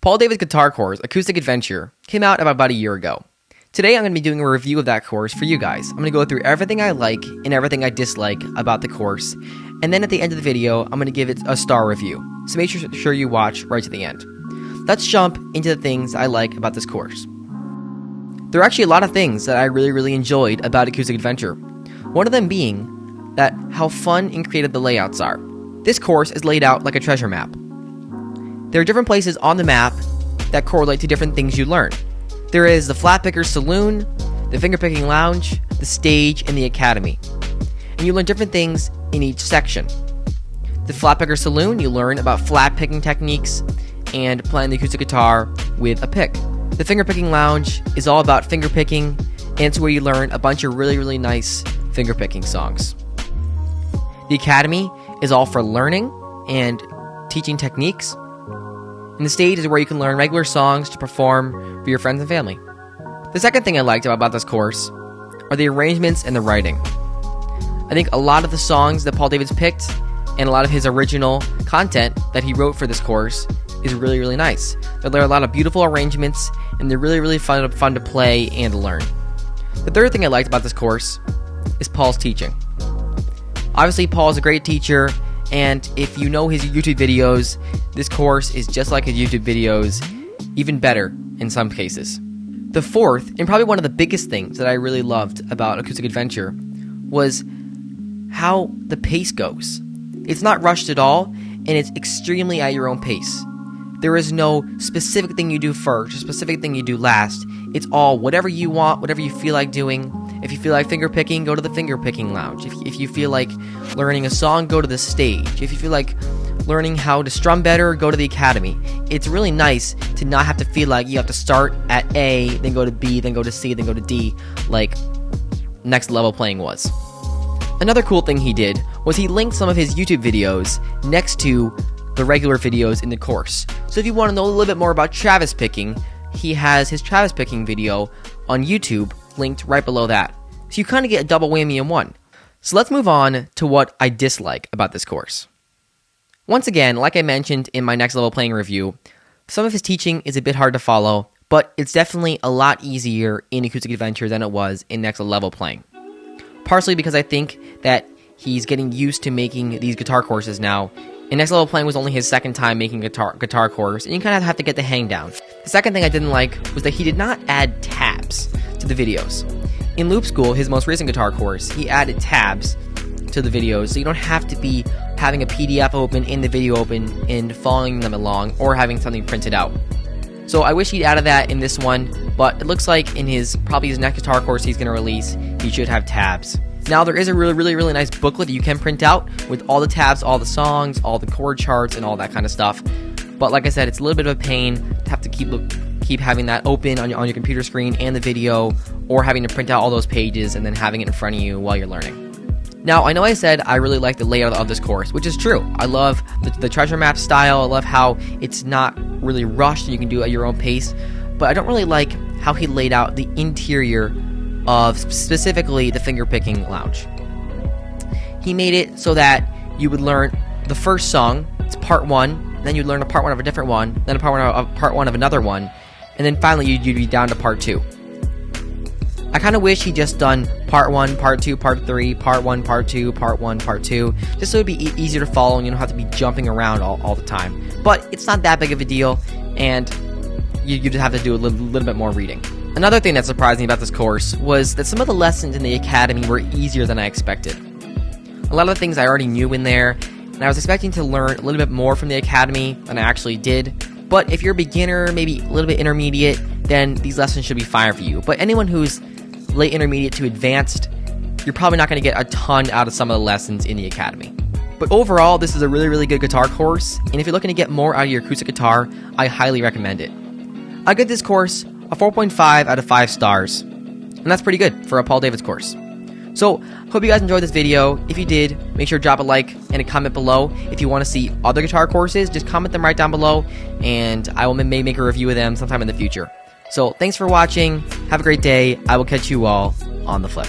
Paul David's guitar course, Acoustic Adventure, came out about a year ago. Today I'm going to be doing a review of that course for you guys. I'm going to go through everything I like and everything I dislike about the course, and then at the end of the video, I'm going to give it a star review. So make sure you watch right to the end. Let's jump into the things I like about this course. There are actually a lot of things that I really enjoyed about Acoustic Adventure. One of them being that how fun and creative the layouts are. This course is laid out like a treasure map. There are different places on the map that correlate to different things you learn. There is the Flat Picker Saloon, the Fingerpicking Lounge, the Stage, and the Academy. And you learn different things in each section. The Flat Picker Saloon, you learn about flat picking techniques and playing the acoustic guitar with a pick. The Fingerpicking Lounge is all about fingerpicking, and it's where you learn a bunch of really nice fingerpicking songs. The Academy is all for learning and teaching techniques. And the Stage is where you can learn regular songs to perform for your friends and family. The second thing I liked about this course are the arrangements and the writing. I think a lot of the songs that Paul David's picked and a lot of his original content that he wrote for this course is really nice. There are a lot of beautiful arrangements, and they're really fun to play and learn. The third thing I liked about this course is Paul's teaching. Obviously, Paul's a great teacher, and if you know his YouTube videos, this course is just like his YouTube videos, even better in some cases. The fourth, and probably one of the biggest things that I really loved about Acoustic Adventure, was how the pace goes. It's not rushed at all, and it's extremely at your own pace. There is no specific thing you do first, or specific thing you do last. It's all whatever you want, whatever you feel like doing. If you feel like fingerpicking, go to the Fingerpicking Lounge. If you feel like learning a song, go to the Stage. If you feel like learning how to strum better, go to the Academy. It's really nice to not have to feel like you have to start at A, then go to B, then go to C, then go to D, like Next Level Playing was. Another cool thing he did was he linked some of his YouTube videos next to the regular videos in the course. So if you want to know a little bit more about Travis picking, he has his Travis picking video on YouTube linked right below that. So you kind of get a double whammy in one. So let's move on to what I dislike about this course. Once again, like I mentioned in my Next Level Playing review, some of his teaching is a bit hard to follow, but it's definitely a lot easier in Acoustic Adventure than it was in Next Level Playing. Partially because I think that he's getting used to making these guitar courses now. And Next Level Playing was only his second time making a guitar course, and you kind of have to get the hang down. The second thing I didn't like was that he did not add tabs to the videos. In Loop School, his most recent guitar course, he added tabs to the videos, so you don't have to be having a PDF open and the video open and following them along, or having something printed out. So I wish he'd added that in this one, but it looks like in probably his next guitar course he's going to release, he should have tabs. Now, there is a really nice booklet that you can print out with all the tabs, all the songs, all the chord charts, and all that kind of stuff. But like I said, it's a little bit of a pain to have to keep having that open on your computer screen and the video, or having to print out all those pages and then having it in front of you while you're learning. Now, I know I said I really like the layout of this course, which is true. I love the treasure map style. I love how it's not really rushed and you can do it at your own pace. But I don't really like how he laid out the interior of specifically the Fingerpicking Lounge. He made it so that you would learn the first song, it's part one, then you'd learn a part one of a different one, then a part one of another one, and then finally you'd be down to part two. I kind of wish he'd just done part one, part two, part three, part one, part two, part one, part two, just so it'd be easier to follow and you don't have to be jumping around all the time. But it's not that big of a deal, and you just have to do a little bit more reading. Another thing that surprised me about this course was that some of the lessons in the Academy were easier than I expected. A lot of the things I already knew in there, and I was expecting to learn a little bit more from the Academy than I actually did. But if you're a beginner, maybe a little bit intermediate, then these lessons should be fine for you. But anyone who's late intermediate to advanced, you're probably not going to get a ton out of some of the lessons in the Academy. But overall, this is a really good guitar course, and if you're looking to get more out of your acoustic guitar, I highly recommend it. I give this course a 4.5 out of 5 stars, and that's pretty good for a Paul David's course. So, hope you guys enjoyed this video. If you did, make sure to drop a like and a comment below. If you want to see other guitar courses, just comment them right down below, and I will make a review of them sometime in the future. So, thanks for watching. Have a great day. I will catch you all on the flip.